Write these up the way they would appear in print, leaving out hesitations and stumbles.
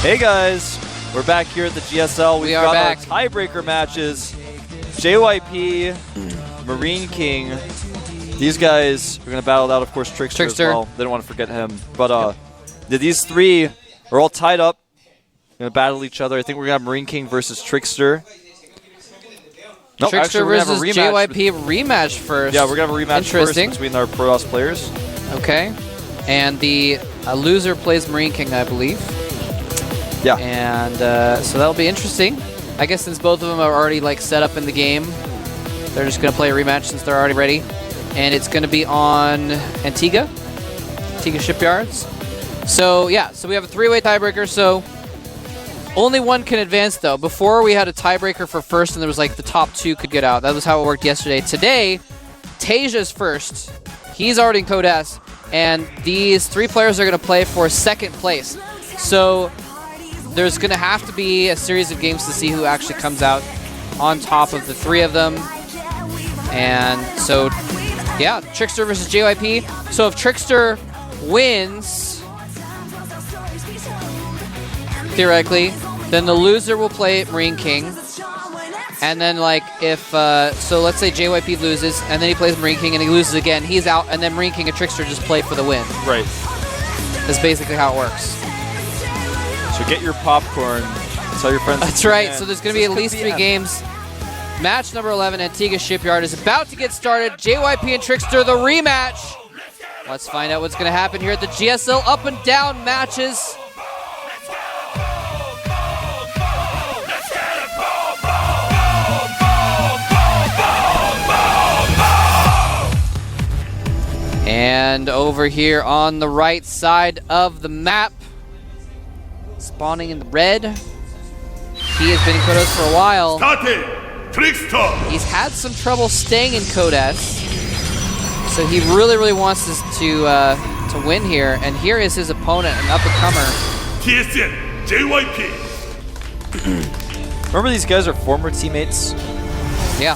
Hey guys, we're back here at the GSL. We've got our tiebreaker matches. JYP, Marine King. These guys are going to battle out, of course, TricKsteR as well. They don't want to forget him. But these three are all tied up. Going to battle each other. I think we're going to have Marine King versus TricKsteR. Nope, TricKsteR versus JYP rematch first. Yeah, we're going to have a rematch first between our Protoss players. Okay. And the loser plays Marine King, I believe. Yeah. And so that'll be interesting. I guess since both of them are already like set up in the game, they're just going to play a rematch since they're already ready. And it's going to be on Antigua Shipyards. So yeah, so we have a three-way tiebreaker. So only one can advance though. Before we had a tiebreaker for first and there was like the top two could get out. That was how it worked yesterday. Today, Taja's first. He's already in Code S. And these three players are going to play for second place. So there's going to have to be a series of games to see who actually comes out on top of the three of them. And so, yeah, TricKsteR versus JYP. So if TricKsteR wins, theoretically, then the loser will play Marine King. And then, like, if, so let's say JYP loses, and then he plays Marine King, and he loses again, he's out, and then Marine King and TricKsteR just play for the win. Right. That's basically how it works. So get your popcorn. Tell your friends. That's right. So there's going to be at least 3 games. Match number 11, Antigua Shipyard, is about to get started. JYP and TricKsteR, the rematch. Let's find out what's going to happen here at the GSL Up and Down matches. And over here on the right side of the map, spawning in the red, he has been in Code S for a while. TricKsteR. He's had some trouble staying in Code S, so he really, really wants this to win here. And here is his opponent, an up-and-comer. TSN, JYP. Remember, these guys are former teammates. Yeah.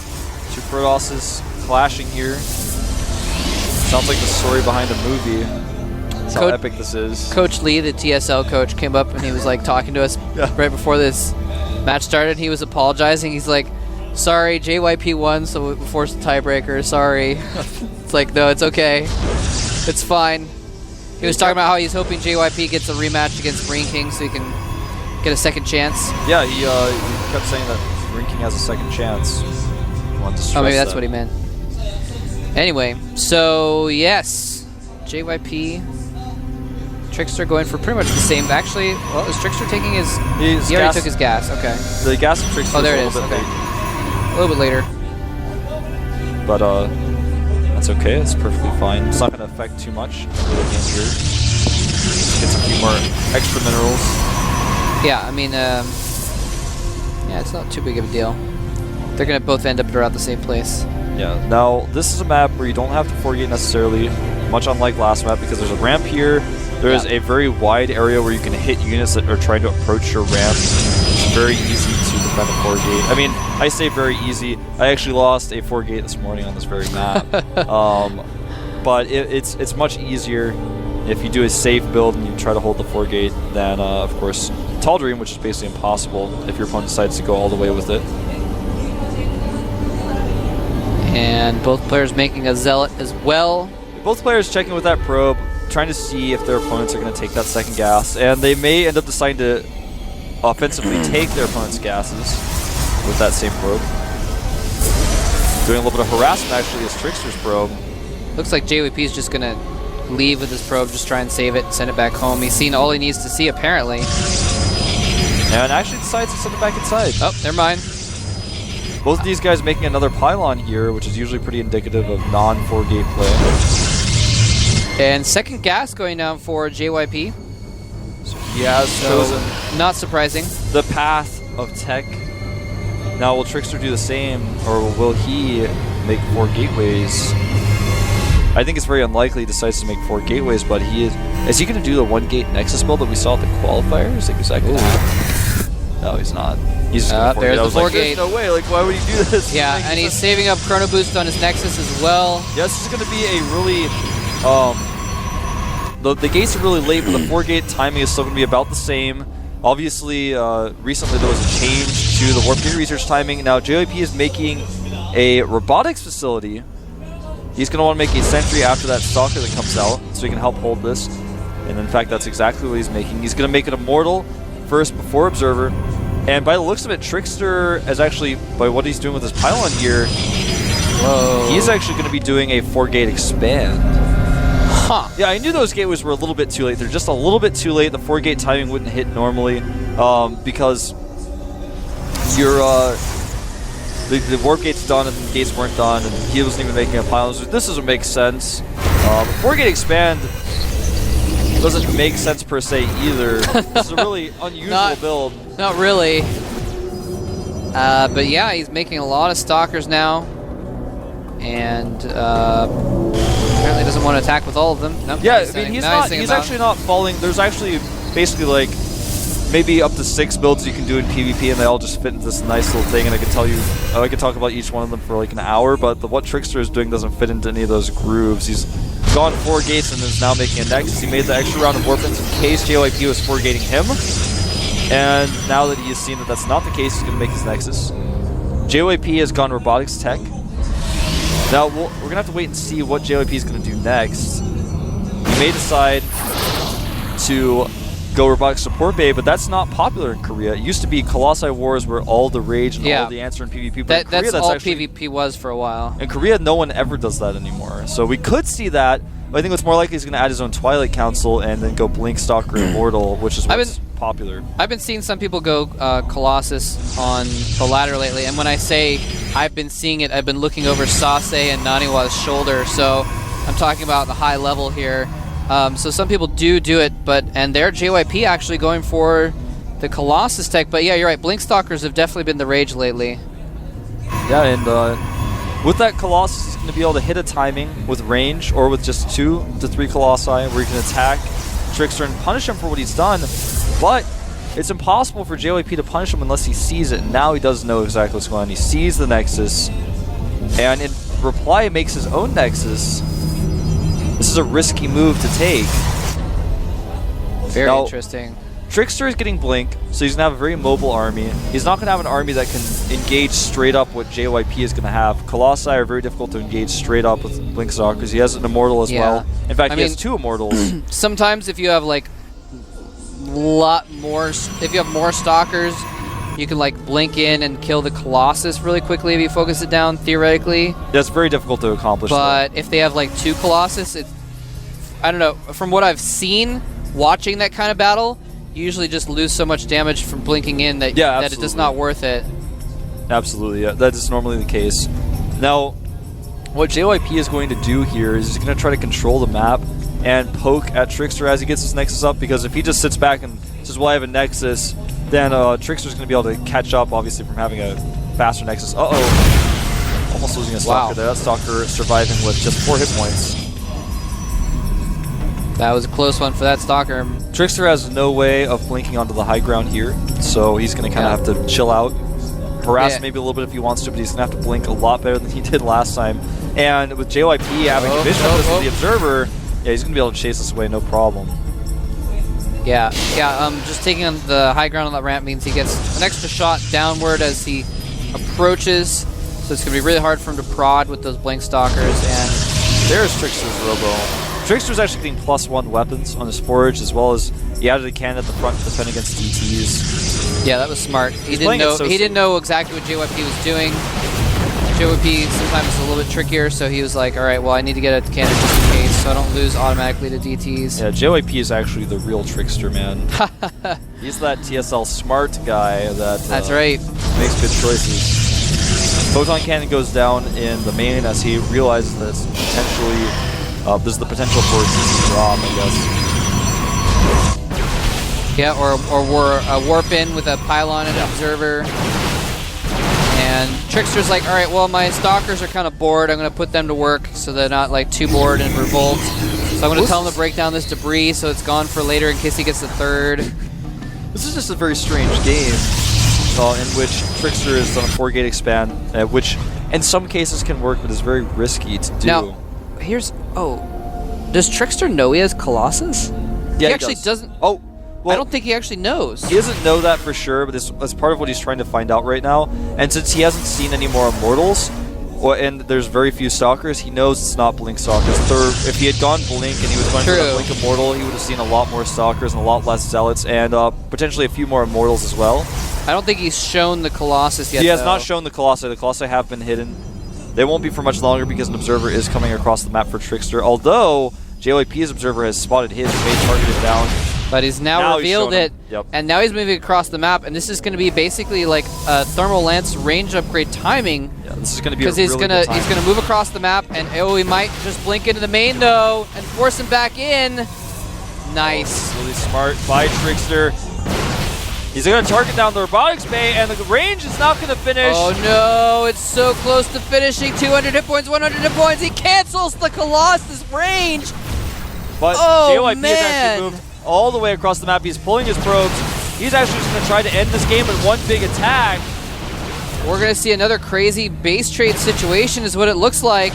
Two Protosses clashing here. Sounds like the story behind a movie. That's how epic this is. Coach Lee, the TSL coach, came up and he was like talking to us right before this match started. He was apologizing. He's like, sorry, JYP won, so we forced the tiebreaker. Sorry. It's like, no, it's okay. It's fine. He was talking about how he's hoping JYP gets a rematch against Marine King so he can get a second chance. Yeah, he kept saying that Marine King has a second chance. Oh, maybe that's what he meant. Anyway, so yes, JYP, TricKsteR going for pretty much the same. Actually, well, is TricKsteR taking his? He already took his gas. Okay. The gas of TricKsteR. Oh, there it is. Okay. A little bit later. But that's okay. It's perfectly fine. It's not going to affect too much. Here. Get a few more extra minerals. Yeah, I mean, yeah, it's not too big of a deal. They're going to both end up around the same place. Yeah, now this is a map where you don't have to forgate necessarily, much unlike last map, because there's a ramp here. There is a very wide area where you can hit units that are trying to approach your ramp. It's very easy to defend a forgate. I mean, I say very easy. I actually lost a forgate this morning on this very map. But it's much easier if you do a safe build and you try to hold the forgate than, of course, Tall Dream, which is basically impossible if your opponent decides to go all the way with it. And both players making a zealot as well. Both players checking with that probe, trying to see if their opponents are going to take that second gas. And they may end up deciding to offensively take their opponent's gases with that same probe. Doing a little bit of harassment actually as TricKsteR's probe. Looks like JYP is just going to leave with his probe, just try and save it and send it back home. He's seen all he needs to see apparently. And actually decides to send it back inside. Oh, never mind. Both of these guys making another pylon here, which is usually pretty indicative of non-4-gate play. And second gas going down for JYP. So he has chosen, not surprising, the path of tech. Now will TricKsteR do the same, or will he make 4 gateways? I think it's very unlikely he decides to make 4 gateways, but is he going to do the 1-gate Nexus build that we saw at the qualifiers? Like, is that going to happen? No, he's not. He's just there's the 4 There's gate. no way. Like, why would he do this? Yeah, and he's saving up Chrono Boost on his Nexus as well. Yeah, this is going to be a really The gates are really late, but the 4-gate timing is still going to be about the same. Obviously, recently there was a change to the Warp Gate research timing. Now JYP is making a robotics facility. He's going to want to make a sentry after that Stalker that comes out, so he can help hold this. And in fact, that's exactly what he's making. He's going to make it Immortal first before Observer. And by the looks of it, TricKsteR is actually, by what he's doing with his pylon here, he's actually going to be doing a 4-gate expand. Huh. Yeah, I knew those gateways were a little bit too late. They're just a little bit too late. The 4-gate timing wouldn't hit normally because your the warp gate's done and the gates weren't done, and he wasn't even making a pylon. So this doesn't make sense. The 4-gate expand doesn't make sense per se either. This is a really unusual build. Not really. But yeah, he's making a lot of Stalkers now. And apparently doesn't want to attack with all of them. Nope, yeah, I mean, he's actually not falling. There's actually basically like maybe up to 6 builds you can do in PvP, and they all just fit into this nice little thing. And I could tell you, I could talk about each one of them for like an hour, but what TricKsteR is doing doesn't fit into any of those grooves. He's gone 4 gates and is now making a Nexus. He made the extra round of Warpins in case JYP was 4-gating him. And now that he has seen that that's not the case, he's going to make his Nexus. JYP has gone Robotics Tech. Now, we're going to have to wait and see what JYP is going to do next. He may decide to go Robotics Support Bay, but that's not popular in Korea. It used to be Colossi Wars were all the rage and all the answer in PvP, but in Korea, that's all actually, PvP was for a while. In Korea, no one ever does that anymore. So we could see that, but I think what's more likely is going to add his own Twilight Council and then go Blink, Stalker, Immortal, which is what's popular. I've been seeing some people go Colossus on the ladder lately, and when I say I've been seeing it, I've been looking over Sase and Naniwa's shoulder, so I'm talking about the high level here. So some people do it, and they're JYP actually going for the Colossus tech, but yeah, you're right, Blink Stalkers have definitely been the rage lately. Yeah, and with that Colossus, he's going to be able to hit a timing with range, or with just 2 to 3 Colossi, where he can attack TricKsteR and punish him for what he's done. But it's impossible for JYP to punish him unless he sees it. Now he does know exactly what's going on. He sees the Nexus, and in reply makes his own Nexus. This is a risky move to take. Very interesting. TricKsteR is getting Blink, so he's going to have a very mobile army. He's not going to have an army that can engage straight up what JYP is going to have. Colossi are very difficult to engage straight up with Blink Stalkers. He has an Immortal as well. In fact, he has 2 Immortals. Sometimes if you have like if you have more Stalkers, you can like blink in and kill the Colossus really quickly if you focus it down, theoretically. That's very difficult to accomplish. But if they have like 2 Colossus, I don't know, from what I've seen watching that kind of battle, you usually just lose so much damage from blinking in that, that it is not worth it. Absolutely, yeah, that is normally the case. Now, what JYP is going to do here is he's going to try to control the map and poke at TricKsteR as he gets his Nexus up, because if he just sits back and says, well, I have a Nexus, then TricKsteR is going to be able to catch up, obviously, from having a faster Nexus. Uh-oh. Almost losing a Stalker there. That Stalker surviving with just 4 hit points. That was a close one for that Stalker. TricKsteR has no way of blinking onto the high ground here, so he's going to kind of have to chill out. Harass maybe a little bit if he wants to, but he's going to have to blink a lot better than he did last time. And with JYP having a vision of this with the Observer, yeah, he's going to be able to chase this away, no problem. Yeah, just taking on the high ground on that ramp means he gets an extra shot downward as he approaches, so it's going to be really hard for him to prod with those Blink Stalkers. And there's TricKsteR's Robo. TricKsteR's actually getting +1 weapons on his Forge, as well as he added a cannon at the front to defend against DTs. Yeah, that was smart. He didn't know exactly what JYP was doing. JYP sometimes is a little bit trickier, so he was like, all right, well, I need to get a cannon just in case, so I don't lose automatically to DTs. Yeah, JYP is actually the real TricKsteR, man. He's that TSL smart guy that That's right. Makes good choices. Photon Cannon goes down in the main as he realizes that it's potentially... there's the potential for a DC drop, I guess. Yeah, or warp in with a pylon and Observer. And TricKsteR's like, all right, well, my Stalkers are kind of bored. I'm going to put them to work so they're not like too bored and revolt. So I'm going to tell him to break down this debris so it's gone for later in case he gets the 3rd. This is just a very strange game in which TricKsteR is on a 4-gate expand, which in some cases can work, but is very risky to do. Now, does TricKsteR know he has Colossus? Yeah, he actually doesn't. Oh, I don't think he actually knows. He doesn't know that for sure, but that's part of what he's trying to find out right now. And since he hasn't seen any more Immortals, and there's very few Stalkers, he knows it's not Blink Stalkers. If he had gone Blink and he was going to Blink Immortal, he would have seen a lot more Stalkers and a lot less Zealots, and potentially a few more Immortals as well. I don't think he's shown the Colossus yet, He has not shown the Colossi. The Colossi have been hidden. They won't be for much longer because an Observer is coming across the map for TricKsteR, although JYP's Observer has spotted his and made targeted down. But he's now revealed it, yep. And now he's moving across the map, and this is going to be basically like a Thermal Lance range upgrade timing. Yeah, this is going to be because he's going to move across the map, and he might just blink into the main though and force him back in. Nice. Oh, really smart by TricKsteR. He's going to target down the Robotics Bay, and the range is not going to finish. Oh no, it's so close to finishing. 200 hit points, 100 hit points. He cancels the Colossus range. But JYP has actually moved all the way across the map. He's pulling his probes. He's actually just going to try to end this game with one big attack. We're going to see another crazy base trade situation is what it looks like.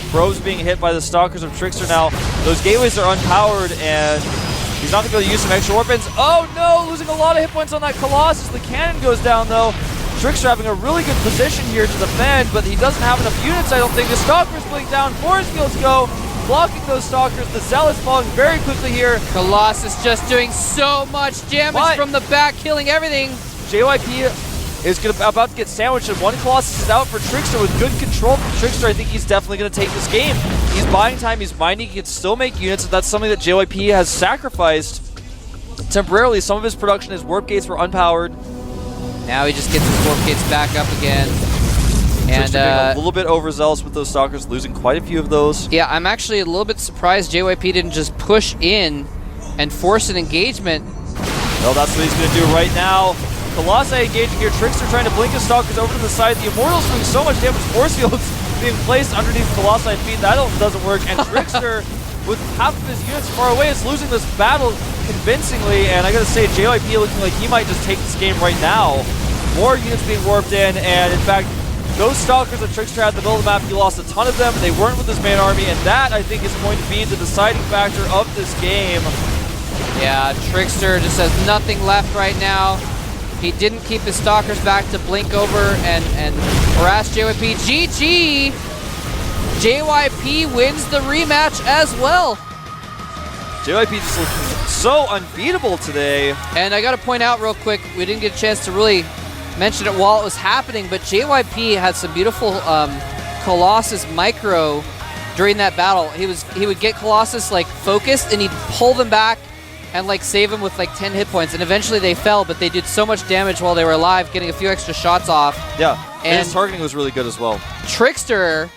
Probes being hit by the Stalkers of TricKsteR now. Those gateways are unpowered, and he's not going to be able to use some extra warpins. Oh no, losing a lot of hit points on that Colossus. The cannon goes down though. TricKsteR having a really good position here to defend, but he doesn't have enough units, I don't think. The Stalkers blink down. Force fields go. Blocking those Stalkers. The Zealots falling very quickly here. Colossus just doing so much damage from the back, killing everything. JYP is about to get sandwiched, and one Colossus is out for TricKsteR with good control from TricKsteR. I think he's definitely going to take this game. He's buying time, he's mining, he can still make units, and that's something that JYP has sacrificed temporarily. Some of his production, his warp gates were unpowered. Now he just gets his warp gates back up again. And getting a little bit overzealous with those Stalkers, losing quite a few of those. Yeah, I'm actually a little bit surprised JYP didn't just push in and force an engagement. Well, that's what he's going to do right now. Colossi engaging here. TricKsteR trying to blink his Stalkers over to the side. The Immortals doing so much damage. Force fields being placed underneath Colossi feet. That doesn't work. And TricKsteR, with half of his units far away, is losing this battle convincingly. And I got to say, JYP looking like he might just take this game right now. More units being warped in, and in fact, those Stalkers that TricKsteR had in the middle of the map, he lost a ton of them. They weren't with his main army, and that, I think, is going to be the deciding factor of this game. Yeah, TricKsteR just has nothing left right now. He didn't keep his Stalkers back to blink over and harass JYP. GG! JYP wins the rematch as well. JYP just looking so unbeatable today. And I got to point out real quick, we didn't get a chance to really mention it while it was happening, but JYP had some beautiful Colossus micro during that battle. He would get Colossus like focused, and he'd pull them back and like save them with like 10 hit points. And eventually they fell, but they did so much damage while they were alive, getting a few extra shots off. Yeah, and his targeting was really good as well. TricKsteR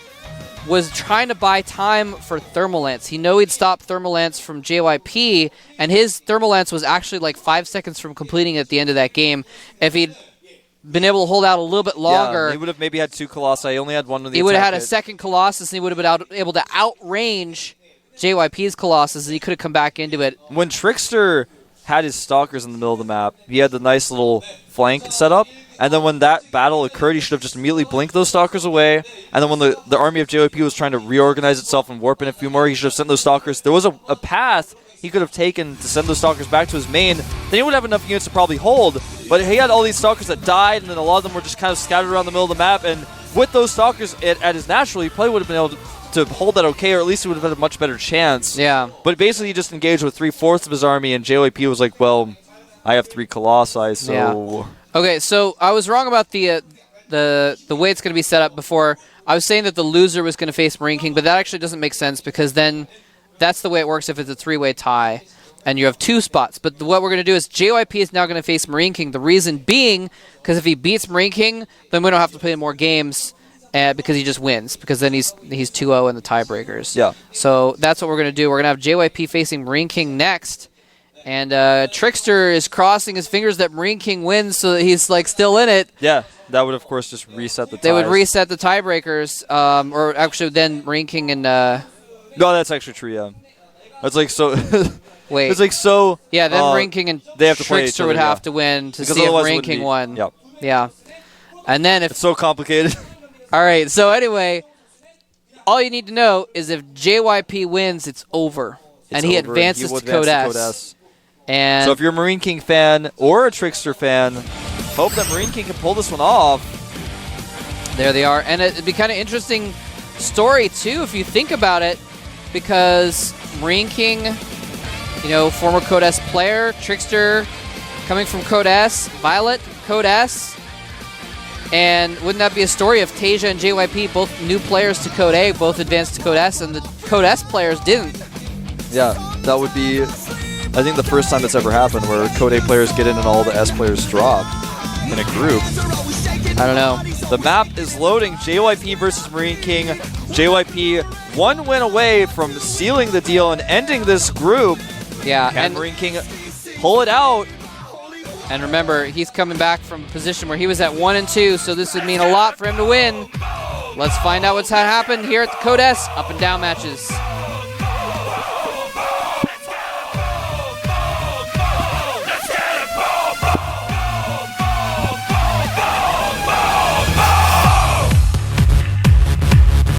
was trying to buy time for Thermal Lance. He knew he'd stop Thermal Lance from JYP, and his Thermal Lance was actually like 5 seconds from completing at the end of that game. If he'd been able to hold out a little bit longer, yeah, he would have maybe had 2 Colossi. He only had one of the He would have had a second Colossus, and he would have been able to outrange JYP's Colossus, and he could have come back into it. When TricKsteR had his Stalkers in the middle of the map, he had the nice little flank set up, and then when that battle occurred, he should have just immediately blinked those Stalkers away, and then when the army of JYP was trying to reorganize itself and warp in a few more, he should have sent those Stalkers. There was a path he could have taken to send those Stalkers back to his main. Then he would have enough units to probably hold, but he had all these Stalkers that died, and then a lot of them were just kind of scattered around the middle of the map, and with those Stalkers at his natural, he probably would have been able to hold that okay, or at least he would have had a much better chance. Yeah. But basically he just engaged with 3/4 of his army, and JYP was like, well, I have 3 Colossi, so... Yeah. Okay, so I was wrong about the way it's going to be set up before. I was saying that the loser was going to face Marine King, but that actually doesn't make sense, because then that's the way it works if it's a 3-way tie and you have 2 spots. But what we're going to do is JYP is now going to face Marine King. The reason being, because if he beats Marine King, then we don't have to play more games because he just wins, because then he's 2-0 in the tiebreakers. Yeah. So that's what we're going to do. We're going to have JYP facing Marine King next. And TricKsteR is crossing his fingers that Marine King wins, so that he's like still in it. Yeah, that would of course just reset the ties. They would reset the tiebreakers, or actually then Marine King and... No, that's actually true, yeah. That's like so... Wait. It's like so... Yeah, then Marine King and they have to play each TricKsteR other, would have to win to see if Marine King won. Yep. Yeah. And then if... It's so complicated. All right, so anyway, all you need to know is if JYP wins, it's over. And he advances to Code S. And So if you're a Marine King fan or a TricKsteR fan, hope that Marine King can pull this one off. there they are. And it'd be kind of interesting story, too, if you think about it, because Marine King, you know, former Code S player, TricKsteR coming from Code S, Violet, Code S. And wouldn't that be a story if Tasia and JYP, both new players to Code A, both advanced to Code S, and the Code S players didn't? Yeah, that would be, I think, the first time it's ever happened where Code A players get in and all the S players drop in a group. I don't know. The map is loading. JYP versus Marine King. JYP one win away from sealing the deal and ending this group. Yeah, Can Marine King pull it out? And remember, he's coming back from a position where he was at 1 and 2, so this would mean a lot for him to win. Let's find out what's happened here at the Code S Up and Down matches.